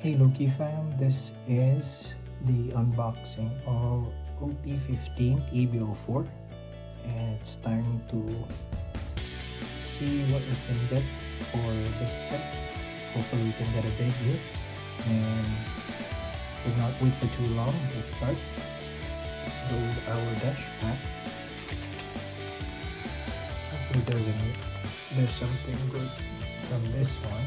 Hey Loki fam, this is the unboxing of OP15 EBO4 and it's time to see what we can get for this set. Hopefully we can get a big hit and we'll not wait for too long. Let's start. Let's load our dash pack. Hopefully there's something good from this one.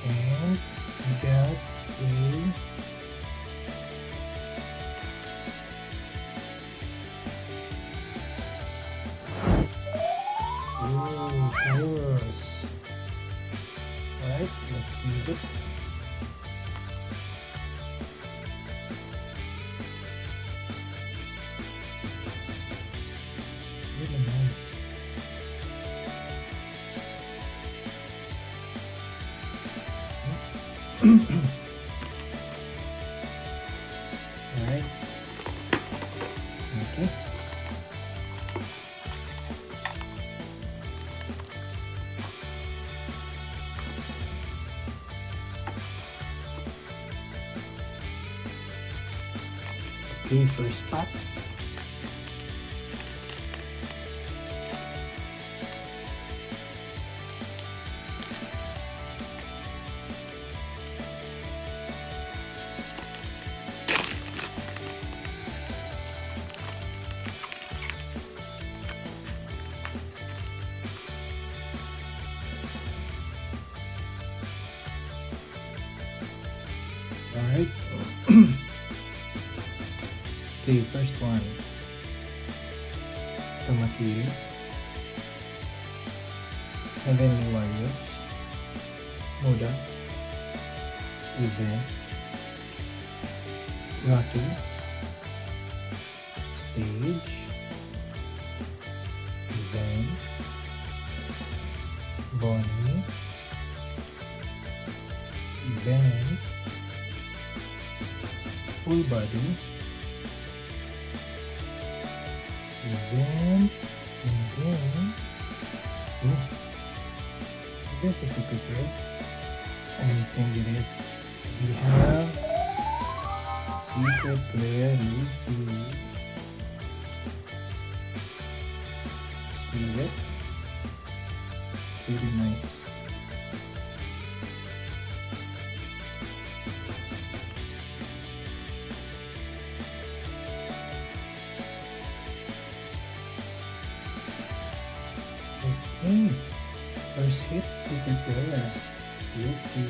And we got course. Alright, let's leave it. Really nice. Alright. Okay. Okay, first pack. Alright. Okay, first one. Tamakiri. Heavenly Warriors. Moda. Event. Rocky. Stage. Event. Bonnie. Event. Full body. Event. And then this is a secret word. I think it is. We have secret player Luffy. See it? It's really nice. Okay, first hit, secret player, Luffy.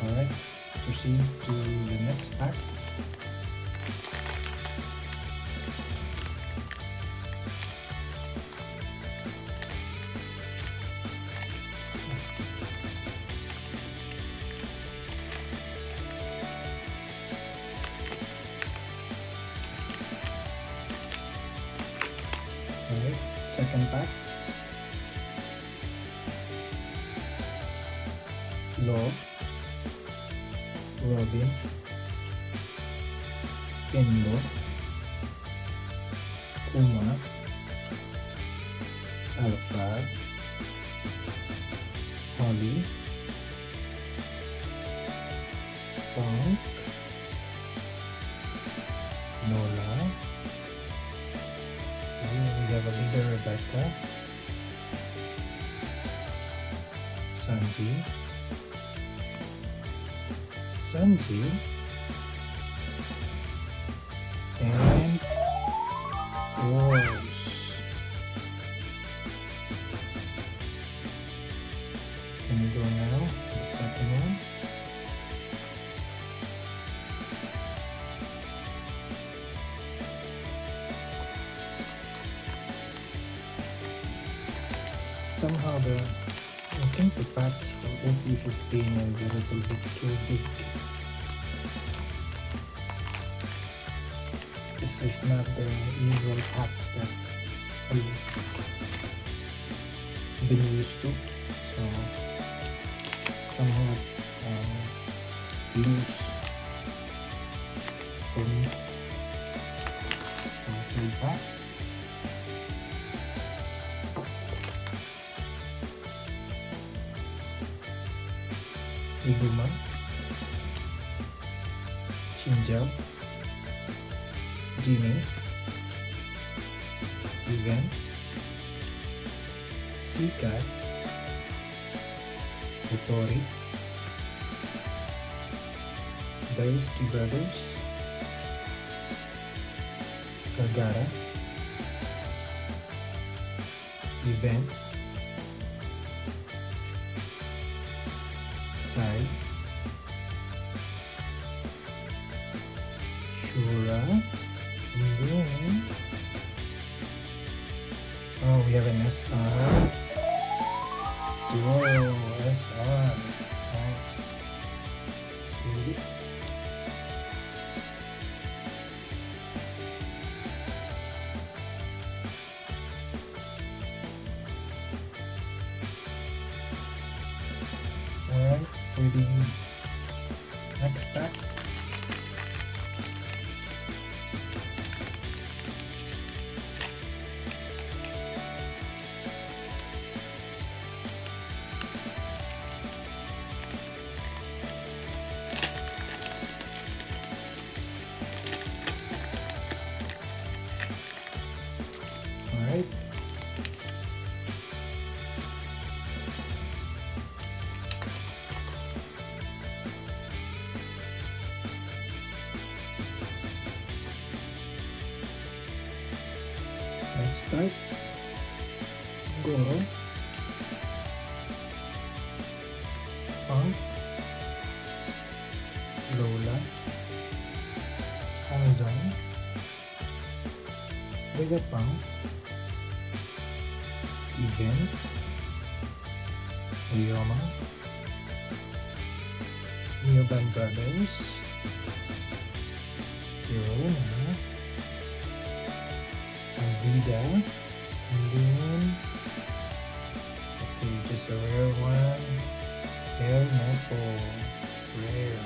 Alright, proceed to the next pack. Alright, second pack. Love, Robin, Kenbo, Kuma, Alpha, Holly, Funk, Nola. We have a leader, Rebecca, Sanji, and Rose. Can we go now to the second one? Somehow I think the packs for OP15 is a little bit too big. This is not the usual packs that I've been used to. So somewhat loose for me. So third pack. Iguma, Shinjao, Jimin, Event, Sikai, Otori, Daisuke Brothers, Kagara, Event, Sai, Shura, and then we have an SR. Whoa, SR. Nice. Sweet. Alright, for the next pack. Alright. Let's start. Goro, Funk, Lola, Hazan, Vegapunk, Event, Ryoma, Newban Brothers, Hirona, Vida, and then okay, just a rare one. El Nepo, rare.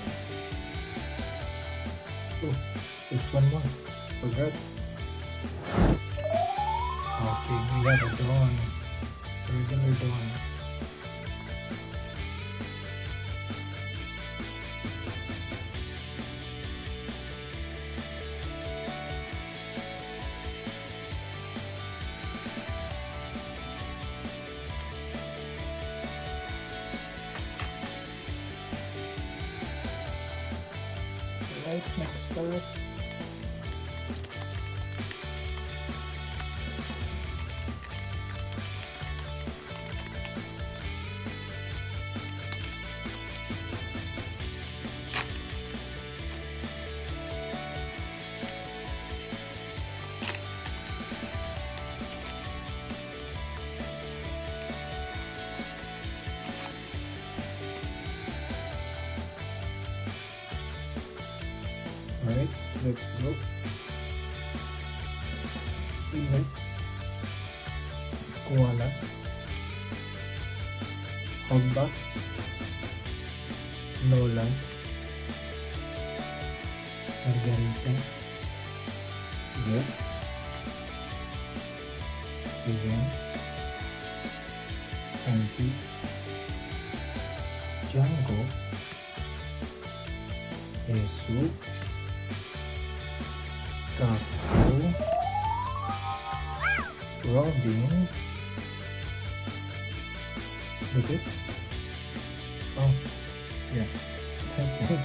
Oh, there's one more. Forgot. Okay, we have a Dawn, regular Dawn. Alright, next card. Alright, let's go. Event, Koala, Hogback, Nolan, Margarita, Zed, Event, Frankie, Django, Jesus, Kaku, Robin. That's it? Oh, yeah. That's it.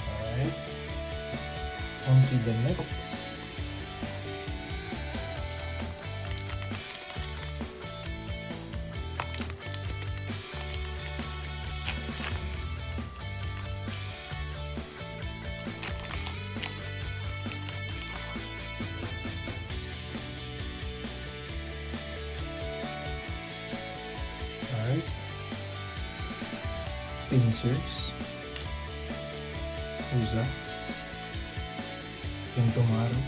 Alright. On to the next. Alright. Pincers, Fusa, Sentomaru,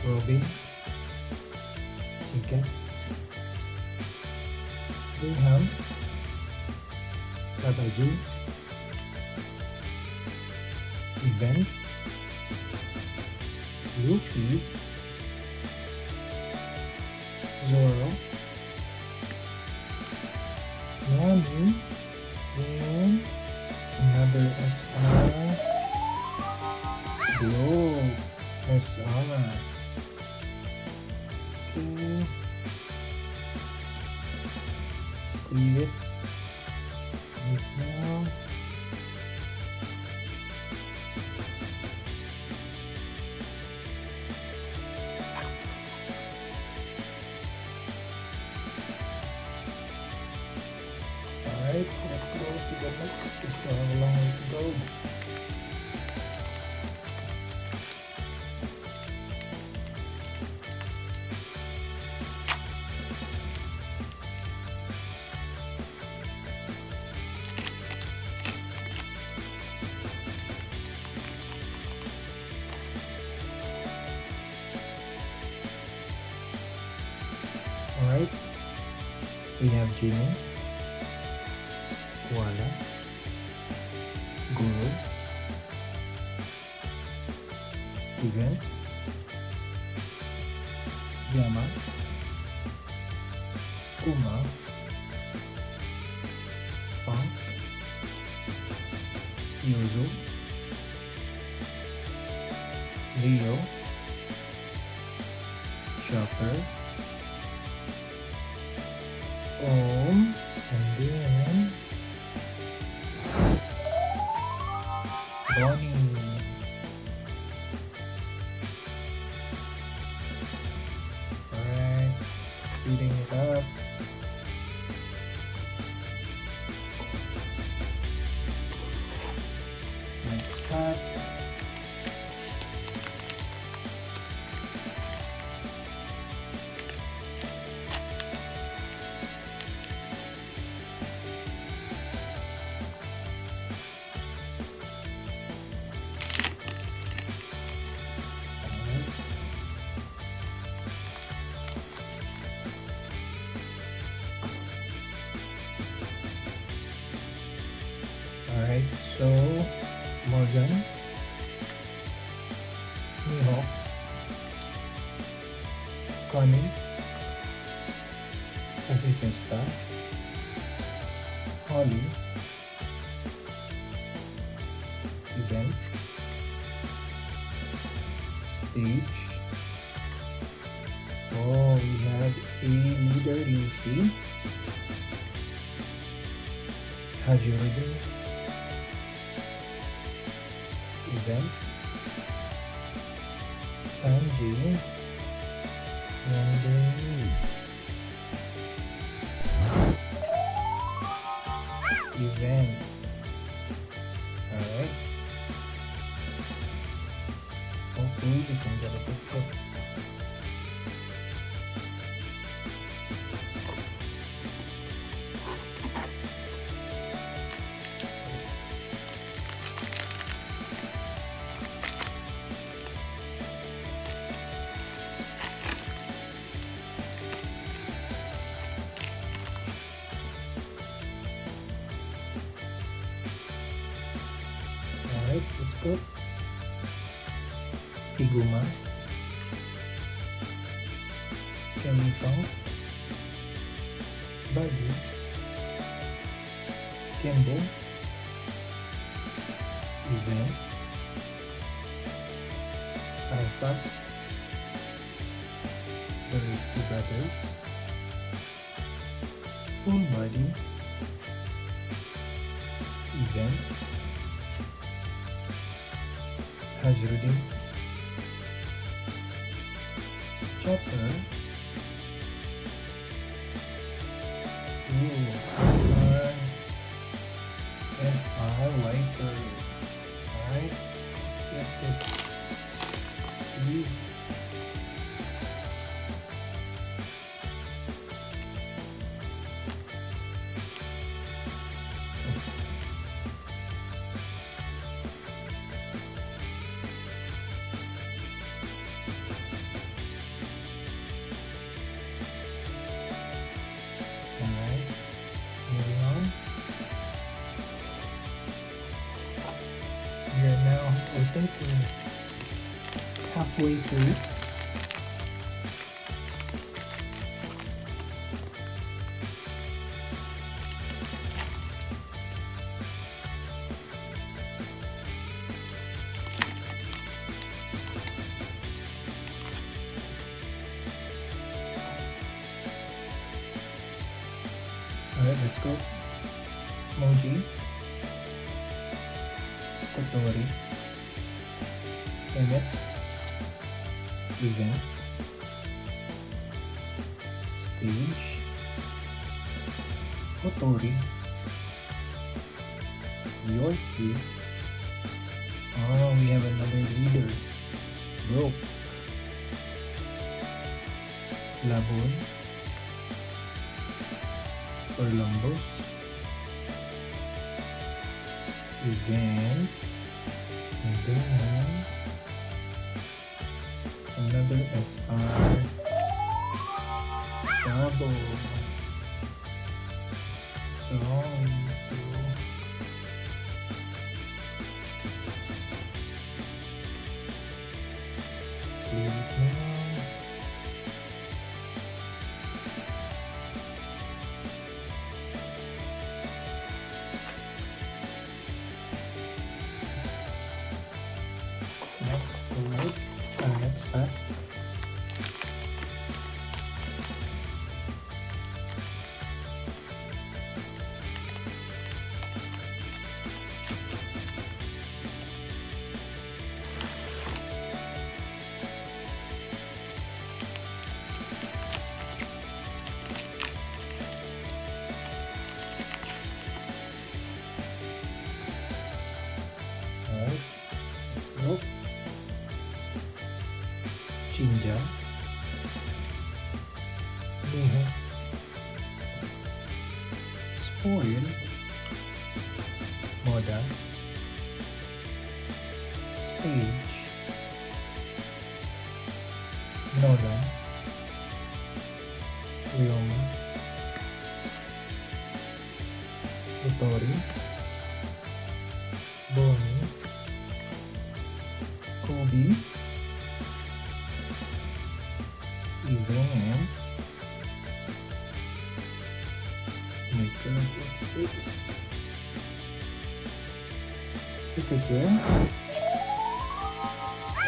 Robin, sikat. We have Babaji, Event, Luffy, Zoro, Nami, and another SR, Globe SR. Okay, let's leave it right now. Alright, let's go to the next. We still have a long way to go. Alright, we have Jimmy, Koala, Guru, Event, Yama, Kuma, Funk, Yuzu, Leo, Chopper, Om, and then Bonnie. Alright, speeding it up. Next pack. Alright, so Morgan, Mihawk, Connie's, Pacifista, Holly, Event, Stage. Oh, we have a leader Luffy, Hajime, Event, Sanji, and then Event. Alright. Hopefully we can get a good hit. Alright, let's go. Higuma, Kemifang, Buggy, Kembo, Event, Alpha, The Risky Brothers, Full Body, Event, Hazruddin, Chopper, SR Wiper. Alright, let's get this sleeve. I think we're halfway through it. Alright, let's go. Moji, Kotori, Emmet, Event, Stage, Kotori, Yorkie. Oh, we have another leader. Broke. Labon, Orlambos, Event, and then another SR, Sabo. So we need to sleep now. Next code, next pack. Alright, let's go. Jinja, Miho, Spoil, Moda, Stage, Nolan, Ryoma, Kotori, Bonnie, Kobe, Event. Oh my god, what's this? Secret Rare?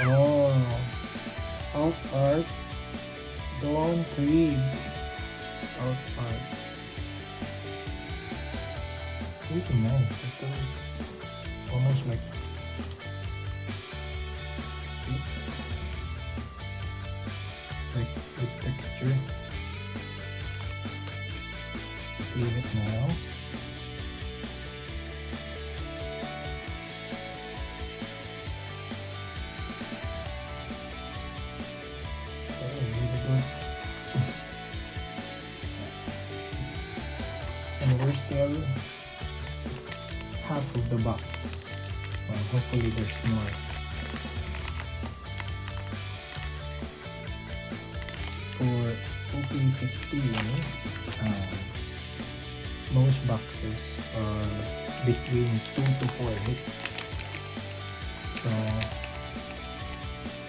Oh, Out Art, Dawn Creed. Out Art. Pretty nice. I thought it's almost like. See? Like with texture. Let's leave it now. That was really good. And we're still half of the box. Well, hopefully there's more. For OP15, most boxes are between 2 to 4 hits. So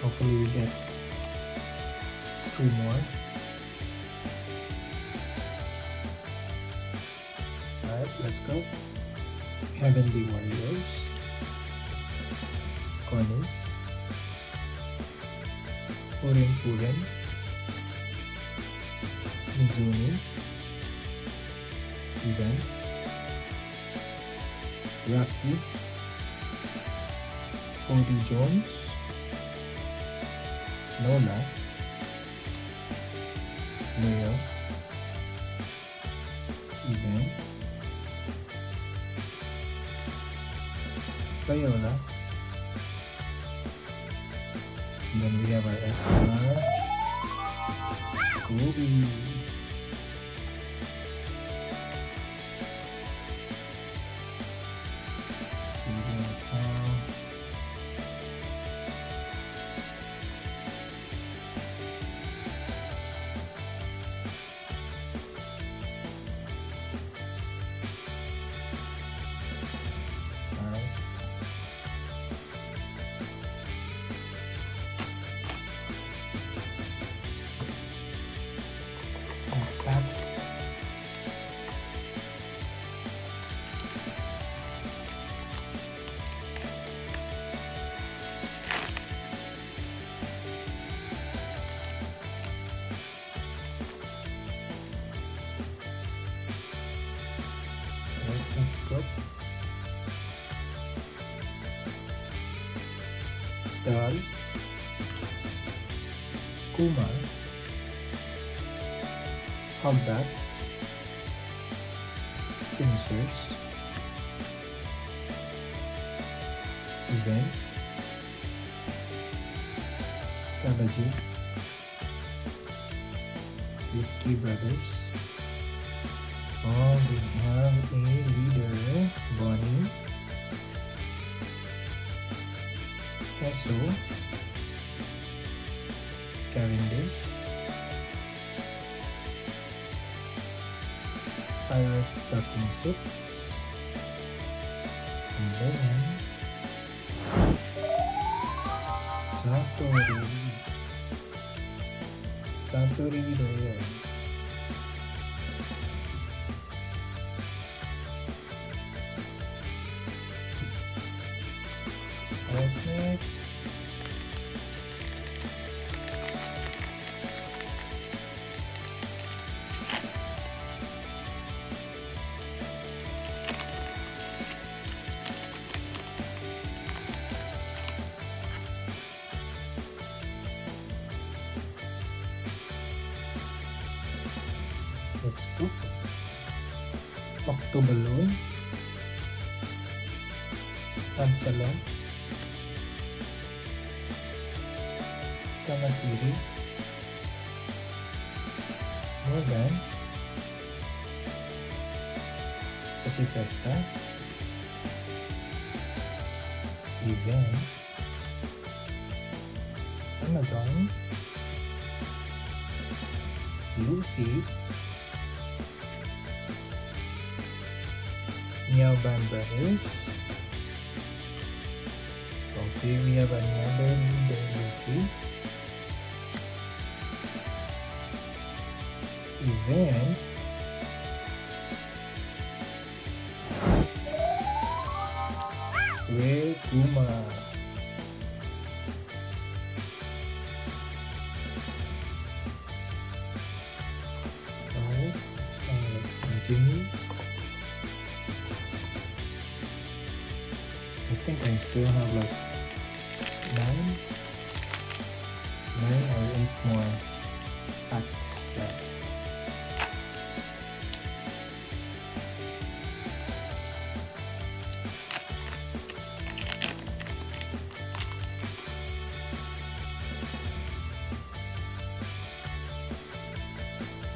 hopefully we get 2 more. Alright, let's go. Heavenly Warriors, Konis, Puren Puren, Mizuni, Event, Rocky, Cody Jones, Lola, Leo, Event, Viola, and then we have our SR, Kobe. Dal, Kuma, Hogbat, Pincers, Event, Kabaji, Risky Brothers. Oh, we have a leader, Bonnie, Esso, Cavendish, Pirates Talking 6, and then Satori Rare. Up next, let's go. Octoballoon, Absalom, Kamakiri, Morgan, Pasifesta, Event, Amazon, Luffy, Meow Band Brothers. Okay, we have another leader, Luffy. Event, Rare Kuma. Alright, so let's continue. I think I still have like 9 or 8 more packs left.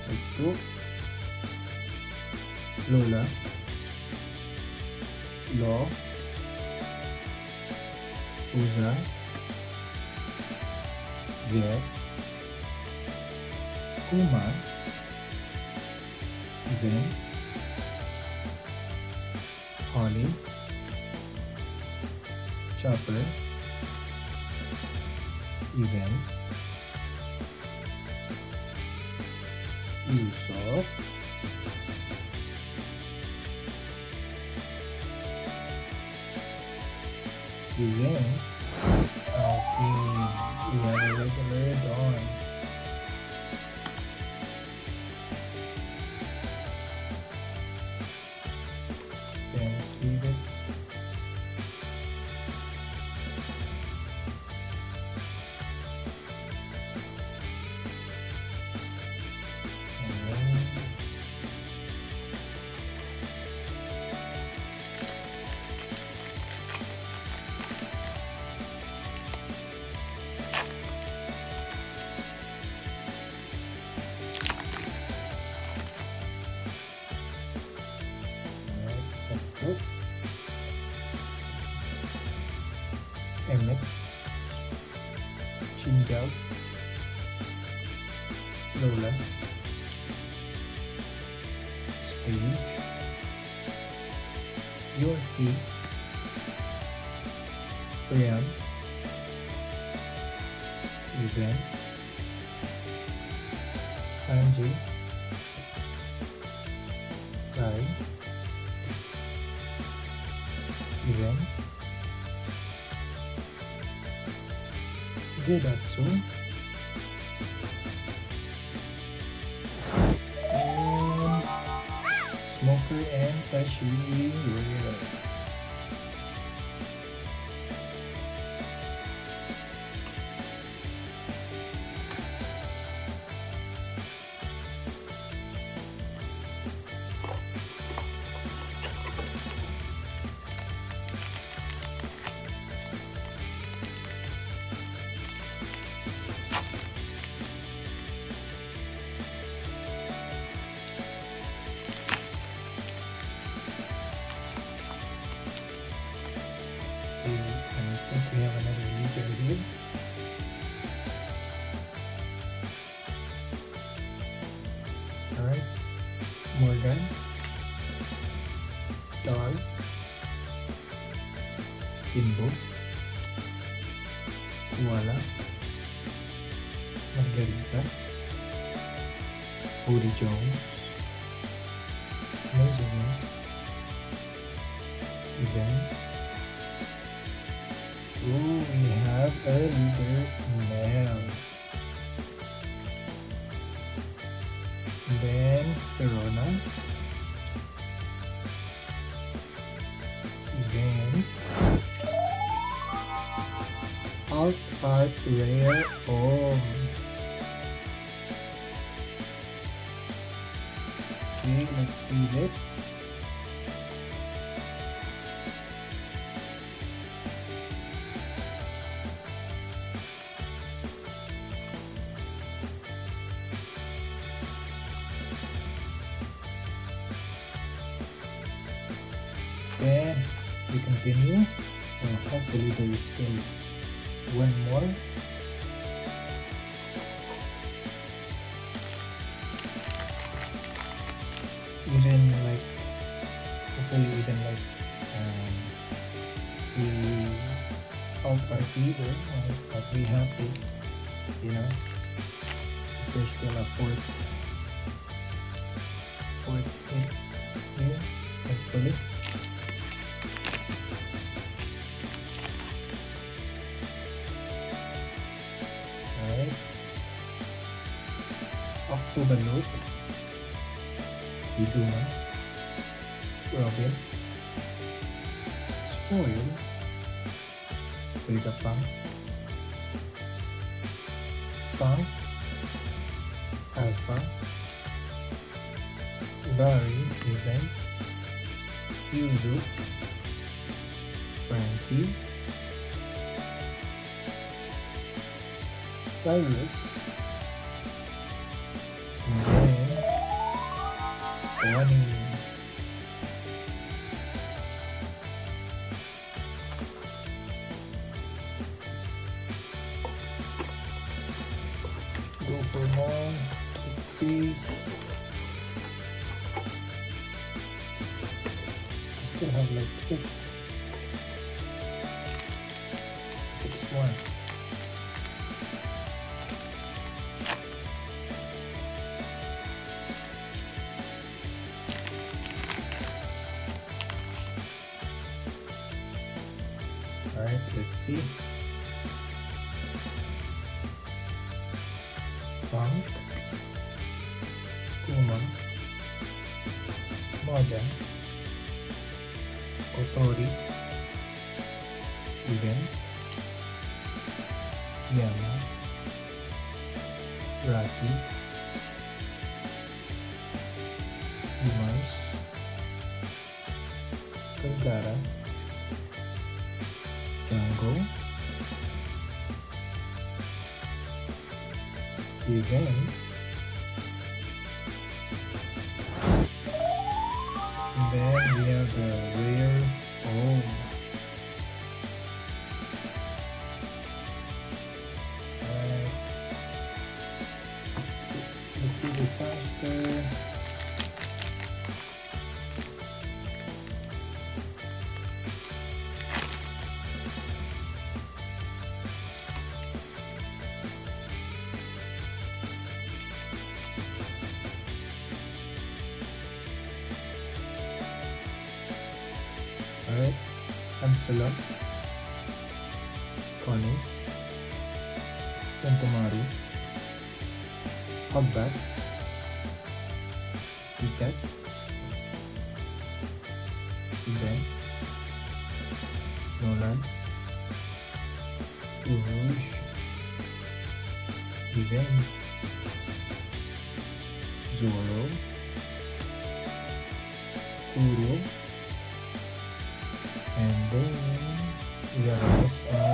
Let's go. Lola, Law, Uza, Zed, Kuma, Event, Holly, Chopper, Event, Usopp, Event. Okay, we have a regular Dawn. Then let's leave it. Let's go. MX, Chinjao, Lola, Stage, Yorkie, Brian, Event, Sanji, Sai, Event, Gedatsu, and Smoker and Tashigi Rare. think we have another leader here. Alright, Morgan, Dar, Kimbo, Kuala, Margarita, Cody Jones, Nezumi, Ivan. Oh, we have a leader Mel. Then Verona. Event. Alt Art Rare Om. Okay, let's leave it. Then we continue. Hopefully there is still one more. Even like, hopefully even like the alt art leader, I'll be happy, you know, if there's still a fourth hit here, hopefully. Alright, October Notes, Iduma, Robin, Spoil, Pang, Funk, Alpha, Vary, Event, Yuzu, Frankie, Tyrus, and then Bonnie. Go for more. Let's see. I still have like six more. Alright, let's see. Funk, Kuma, Moda, Otori, Event, Yama, Raki, Simars, Kalgara, Django, Event, and then we have the rare home. Alright, let's do this faster. Alright, Ansela, Conis, Santomaru, Hogback, Sikat, Ben, Nolan, Urush, Even, Zoro, Kuro, and then we have SRG.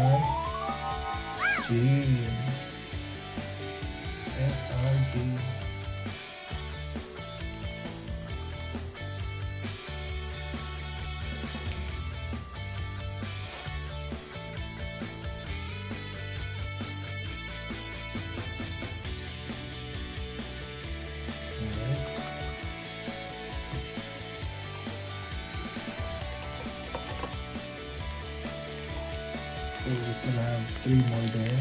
So we still have 3 more there.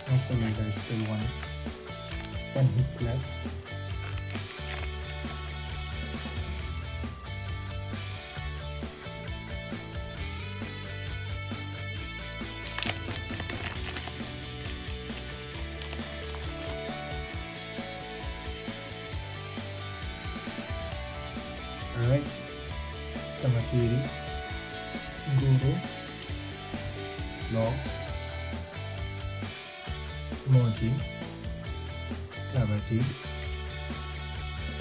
Hopefully there's still one hit left. Alright, Kamakiri, Guru, Law, Moji, Kabaji,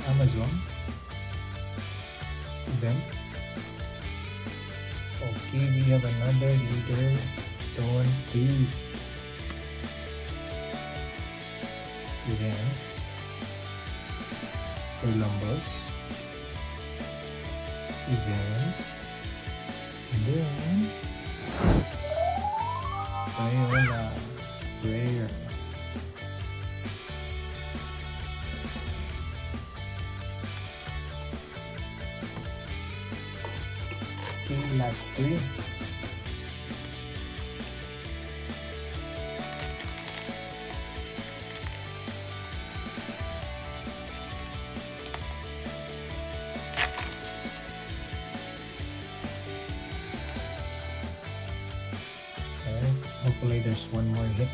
Amazon, Event. Okay, we have another leader, Don P. Event, Columbus, Event, then Viola, Rare. Okay, last 3. Hopefully there's one more hit.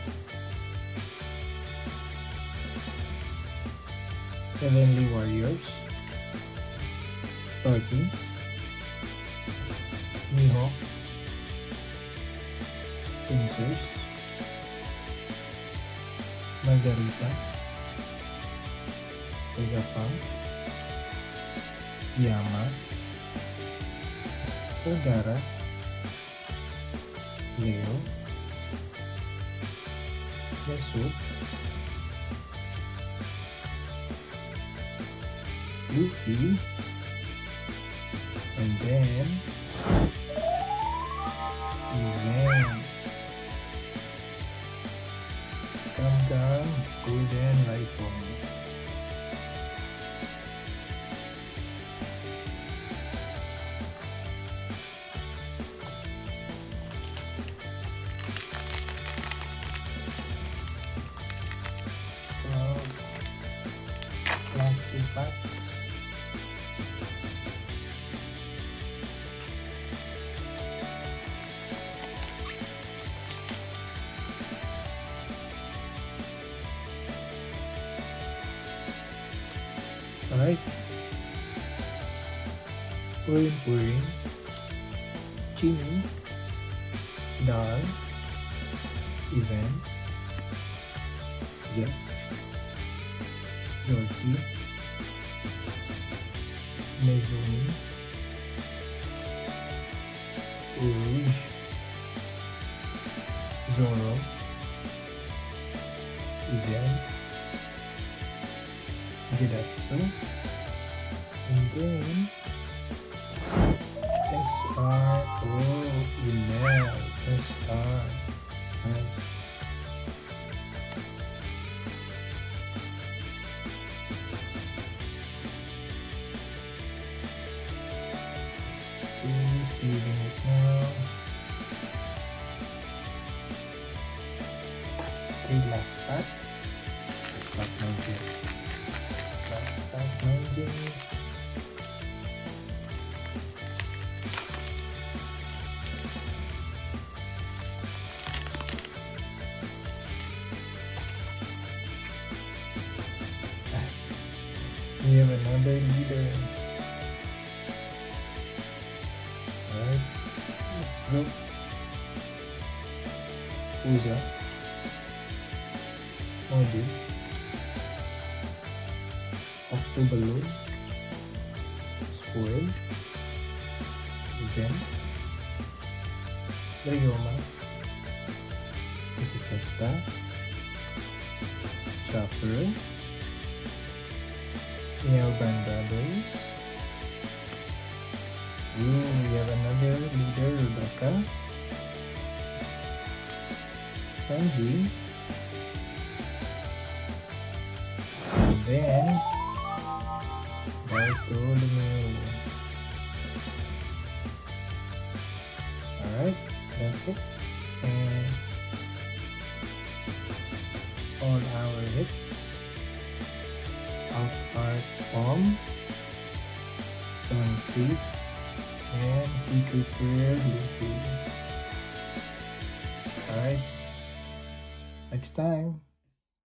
Heavenly Warriors, Buggy, Miho, Pincers, Margarita, Vegapunk, Yama, Ogara, Leo, Yasu, Luffy, and then Event, Gum Golden Rifle. Last 2 packs. Alright. Pouring. Jimmy. Dar. Event. Zep. Yorkie, Nezumi, Rouge, Zoro, Event, Gedatsu, and then SR, email, SR, nice. Just leaving it now. Okay, last pack. Last pack 90. Last pack 90. We have another leader. Alright, let's go. Uza, Moji, Octoballoon, Spoil, Event, Ryoma, Isifesta, Chopper, Band Brothers. Ooh, we have another leader, Rebecca, Sanji, and then Bartholomew. Alright. that's it. And all our hits: Out Art Bomb, Concrete, and Secret Rare Luffy. Alright, next time.